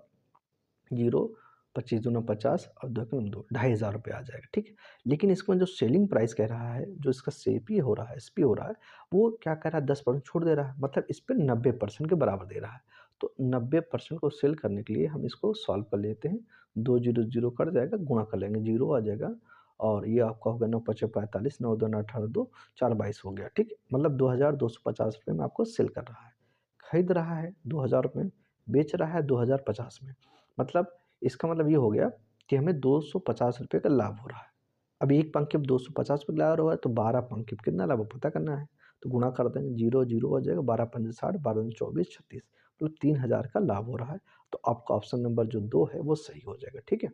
0 25 दूना 50 और 2 एकम 2, 2500 रुपये आ जाएगा, ठीक है। लेकिन इसमें जो सेलिंग प्राइस कह रहा है, जो इसका सीपी हो रहा है, एसपी हो रहा है, वो क्या कह रहा है 10% छूट दे रहा है, मतलब इस पे 90% के बराबर दे रहा है। तो 90% को सेल करने के लिए हम इसको सॉल्व कर लेते हैं। 2 0 0 कट जाएगा, गुणा कर लेंगे, 0 आ जाएगा और ये आपका हो गया 9 5 45, 9 2 18 2, 4 22 हो गया, ठीक है। मतलब 2250 रुपये में आपको सेल कर रहा है। खरीद रहा है 2000 रुपये में, बेच रहा है 2050 में। मतलब इसका मतलब ये हो गया कि हमें 250 रुपये का लाभ हो रहा है। अब एक पंखे पे 250 रुपये का लाभ हो रहा है तो 12 पंखे पे कितना लाभ है पता करना है। तो गुणा कर देंगे, 0 0 हो जाएगा, 12 पंजे 60, 12 दूनी 24, 36, मतलब 3000 का लाभ हो रहा है। तो आपका ऑप्शन नंबर जो 2 है वो सही हो जाएगा, ठीक है।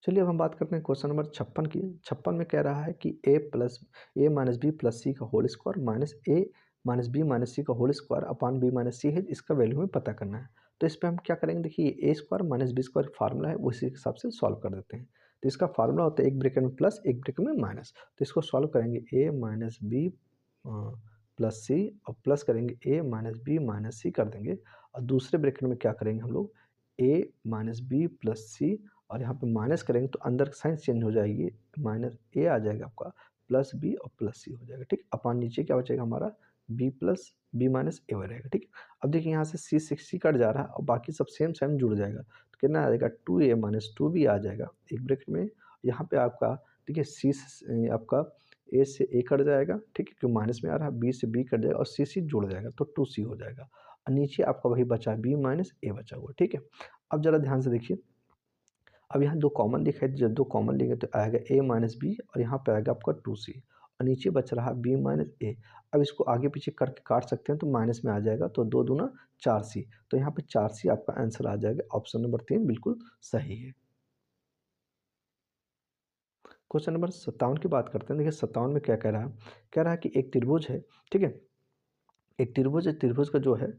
चलिए अब हम बात करते हैं क्वेश्चन नंबर 56 की। 56 में कह रहा है कि A minus B plus C का whole square minus A minus B minus C का whole square upon B minus C है, इसका वैल्यू हमें पता करना है। तो इस पर हम क्या करेंगे, देखिए A square minus B square formula है, उसी के हिसाब से सॉल्व कर देते हैं। तो इसका फार्मूला होता है एक ब्रैकेट में प्लस, एक ब्रैकेट में माइनस। तो इसको सॉल्व करेंगे, ए माइनस बी प्लस सी और प्लस करेंगे ए माइनस बी माइनस सी कर देंगे, और दूसरे ब्रैकेट में क्या करेंगे हम लोग, ए माइनस बी प्लस सी, और यहाँ पे माइनस करेंगे तो अंदर साइन चेंज हो जाएगी, माइनस ए आ जाएगा आपका, प्लस बी और प्लस सी हो जाएगा, ठीक। अपन नीचे क्या बचेगा हमारा, बी प्लस बी माइनस ए रहेगा, ठीक। अब देखिए यहाँ से सी कट जा रहा है और बाकी सब सेम सेम जुड़ जाएगा, तो कितना आ जाएगा 2a माइनस 2b आ जाएगा एक ब्रैकेट में। यहाँ पे आपका देखिए सी आपका ए से ए कट जाएगा, ठीक है, क्योंकि माइनस में आ रहा है, बी से बी कट जाएगा और सी जुड़ जाएगा तो 2c हो जाएगा, और नीचे आपका वही बचा बी माइनस ए बचा हुआ, ठीक है। अब जरा ध्यान से देखिए, अब यहाँ दो कॉमन दिखाई, जब दो कॉमन लेंगे तो आएगा ए माइनस बी और यहाँ पे आएगा आपका 2c और नीचे बच रहा बी माइनस ए। अब इसको आगे पीछे करके काट सकते हैं तो माइनस में आ जाएगा, तो 2 दूना 4c, तो यहाँ पे 4c आपका आंसर आ जाएगा। ऑप्शन नंबर 3 बिल्कुल सही है। क्वेश्चन नंबर 57 की बात करते हैं। देखिए 57 में क्या कह रहा है, कह रहा है कि एक त्रिभुज है, ठीक है, एक त्रिभुज है, त्रिभुज का जो है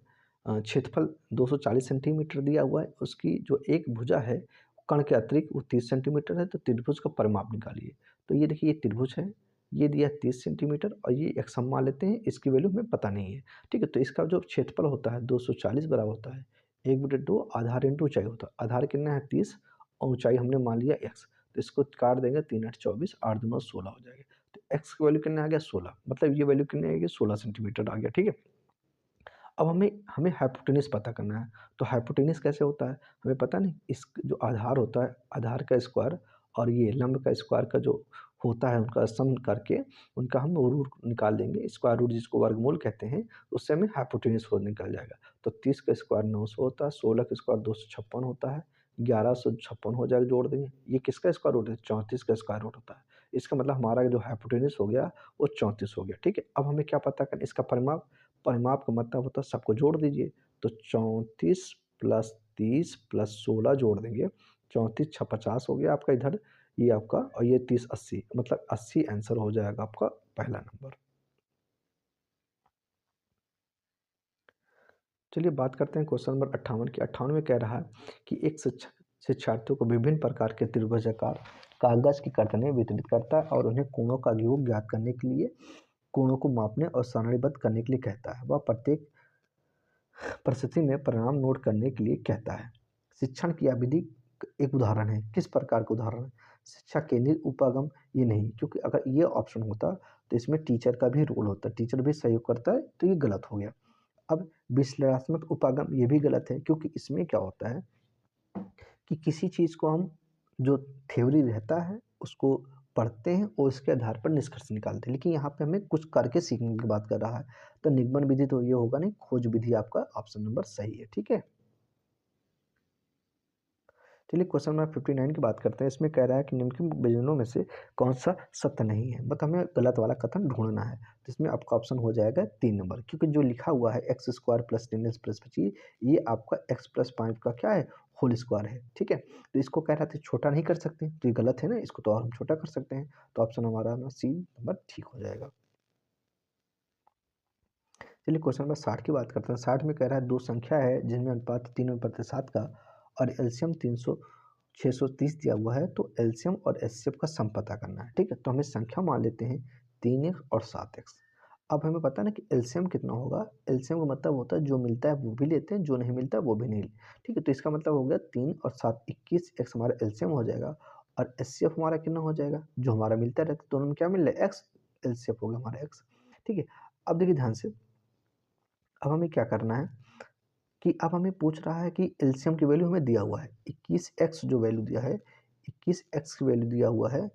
क्षेत्रफल 240 सेंटीमीटर दिया हुआ है, उसकी जो एक भुजा है कर्ण के अतिरिक्त वो 30 सेंटीमीटर है, तो त्रिभुज का परिमाप निकालिए। तो ये देखिए ये त्रिभुज है, ये दिया 30 सेंटीमीटर और ये एक हम मान लेते हैं, इसकी वैल्यू हमें पता नहीं है, ठीक है। तो इसका जो क्षेत्रफल होता है 240 बराबर होता है 1/2 आधार इंटू ऊंचाई होता है। आधार कितना है 30 और ऊंचाई हमने मान लिया x, तो इसको काट देंगे 3 8 24, 8 दूना 16 हो जाएगा। तो x की वैल्यू कितना आ गया 16, मतलब ये वैल्यू कितनी आएगी 16 सेंटीमीटर आ गया, ठीक है। अब हमें हमें हाइपोटेनस पता करना है। तो हाइपोटेनस कैसे होता है हमें पता नहीं, इस जो आधार होता है, आधार का स्क्वायर और ये लंब का स्क्वायर का जो होता है उनका सम करके उनका हम रूट निकाल देंगे, स्क्वायर रूट जिसको वर्गमूल कहते हैं, उससे हमें हाइपोटेनस हो निकल जाएगा। तो 30 का स्क्वायर 900 होता है, 16 का स्क्वायर 256 होता है, 1156 हो जाएगा, जोड़ देंगे। ये किसका स्क्वायर रूट है, 34 का स्क्वायर रूट होता है। इसका मतलब हमारा जो हाइपोटेनस हो गया वो 34 हो गया, ठीक है। अब हमें क्या पता करना, इसका परिमाप, परिमाप का मतलब होता है सबको जोड़ दीजिए। तो 34 प्लस 30 प्लस 16 जोड़ देंगे, 34 छः 50 हो गया आपका इधर, ये आपका, और ये 30 80, मतलब 80 आंसर हो जाएगा आपका पहला नंबर। चलिए बात करते हैं क्वेश्चन नंबर 58 की। 58 में कह रहा है कि एक शिक्षार्थियों को विभिन्न प्रकार के त्रिभुजाकार कागज की कर्तनें वितरित करता है और उन्हें कोणों का योग ज्ञात करने के लिए, कोणों को मापने और सारणीबद्ध करने के लिए कहता है। वह प्रत्येक परिस्थिति में परिणाम नोट करने के लिए कहता है। शिक्षण की यह विधि एक उदाहरण है। किस प्रकार का उदाहरण है, शिक्षा केंद्रित उपागम ये नहीं, क्योंकि अगर ये ऑप्शन होता तो इसमें टीचर का भी रोल होता, टीचर भी सहयोग करता है, तो ये गलत हो गया। अब विश्लेषणात्मक उपागम ये भी गलत है, क्योंकि इसमें क्या होता है कि किसी चीज़ को हम, जो थ्योरी रहता है उसको पढ़ते हैं और उसके आधार पर निष्कर्ष निकालते हैं, लेकिन यहाँ पे हमें कुछ करके सीखने की बात कर रहा है। तो निगमन विधि तो ये होगा नहीं, खोज विधि आपका ऑप्शन नंबर सही है, ठीक है। चलिए क्वेश्चन नंबर 59 की बात करते हैं। इसमें कह रहा है कि निम्नलिखित व्यंजनों में से कौन सा सत्य नहीं है, मतलब हमें गलत वाला कथन ढूंढना है। तो इसमें आपका ऑप्शन हो जाएगा 3 नंबर, क्योंकि जो लिखा हुआ है एक्स स्क्वायर प्लस 10 प्लस 25, ये आपका एक्स प्लस 5 का क्या है, होल स्क्वायर है, ठीक है। तो इसको कह रहा था छोटा नहीं कर सकते, तो ये गलत है ना, इसको तो और हम छोटा कर सकते हैं। तो ऑप्शन हमारा ना सी नंबर ठीक हो जाएगा। चलिए क्वेश्चन नंबर 60 की बात करते हैं। 60 में कह रहा है दो संख्या है जिनमें अनुपात 3:7 का और एलसीएम 630 दिया हुआ है, तो एलसीएम और एचसीएफ का सम पता करना है, ठीक है। तो हमें संख्या मान लेते हैं 3x और 7x। अब हमें पता है ना कि एलसीएम कितना होगा। एलसीएम का मतलब होता है जो मिलता है वो भी लेते हैं, जो नहीं मिलता है वो भी नहीं। ठीक है, तो इसका मतलब हो गया 3 और 7 21 एक्स हमारा एलसीएम हो जाएगा और एचसीएफ हमारा कितना हो जाएगा, जो हमारा मिलता रहता है दोनों में क्या मिल रहा है एक्स, एलसीएफ हो गया हमारा एक्स। ठीक है, अब देखिए ध्यान से, अब हमें क्या करना है कि अब हमें पूछ रहा है कि एलसीएम की वैल्यू हमें दिया हुआ है 21x, जो वैल्यू दिया है 21x की वैल्यू दिया हुआ है,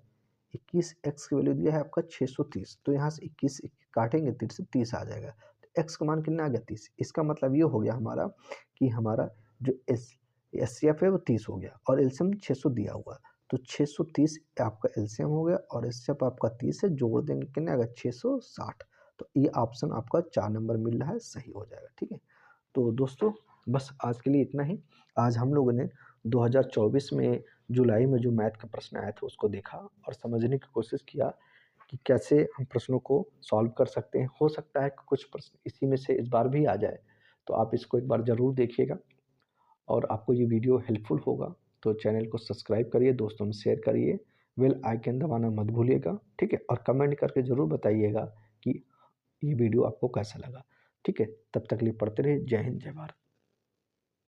21x की वैल्यू दिया है आपका 630। तो यहाँ से 21 काटेंगे 30 से 30 आ जाएगा, तो x का मान कितना आ गया 30। इसका मतलब ये हो गया हमारा कि हमारा जो एस सी एफ है वो 30 हो गया और एलसीएम 600 दिया हुआ है, तो 630 आपका एलसीएम हो गया और एस सी एफ आपका 30 से जोड़ देंगे कितना आएगा 660। तो ये ऑप्शन आपका 4 नंबर मिल रहा है, सही हो जाएगा। ठीक है, तो दोस्तों बस आज के लिए इतना ही। आज हम लोगों ने 2024 में जुलाई में जो मैथ का प्रश्न आया था उसको देखा और समझने की कोशिश किया कि कैसे हम प्रश्नों को सॉल्व कर सकते हैं। हो सकता है कि कुछ प्रश्न इसी में से इस बार भी आ जाए, तो आप इसको एक बार ज़रूर देखिएगा और आपको ये वीडियो हेल्पफुल होगा तो चैनल को सब्सक्राइब करिए, दोस्तों में शेयर करिए, बेल आइकन दबाना मत भूलिएगा। ठीक है, और कमेंट करके ज़रूर बताइएगा कि ये वीडियो आपको कैसा लगा। ठीक है, तब तक के लिए पढ़ते रहिए। जय हिंद, जय भारत।